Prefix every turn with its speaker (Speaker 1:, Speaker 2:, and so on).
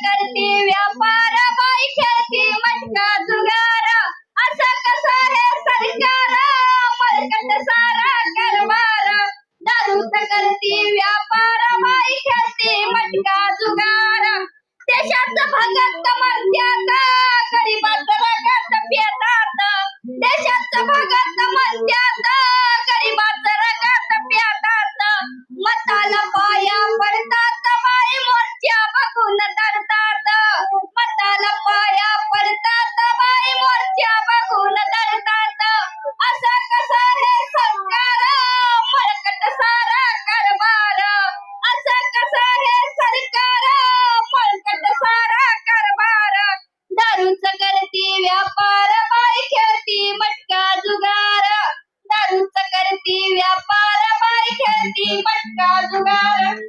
Speaker 1: करती व्यापार बाई खेळती मटका जुगार असं कसं हे सरकार मलकट सारा कारभार दारूच करती व्यापार बाई खेळती मटका जुगार देशाचं भगत म्हणत्यात गरीबाचं रगत पेतात देशाचं भगत म्हणत्यात गरीबाचं रगत पेतात मताला पाया पडतात बाई मोर्चा बघून डरतात मताला पाया पडतात बाई मोर्चा बघून डरतात असं कसं हे सरकार मलकट सारा कारभार असं कसं हे सरकार मलकट सारा कारभार दारूच करती व्यापार बाई खेळती मटका जुगार दारूच करती व्यापार बाई खेळती मटका जुगार